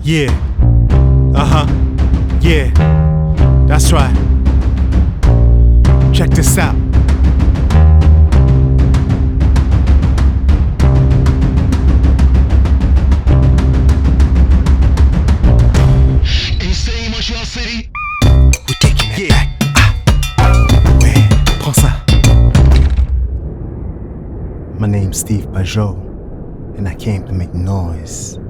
Yeah. Yeah. That's right. Check this out. Insane Montreal City. We're taking it back. Ouais, prends ça. My name's Steve Pageot, and I came to make noise.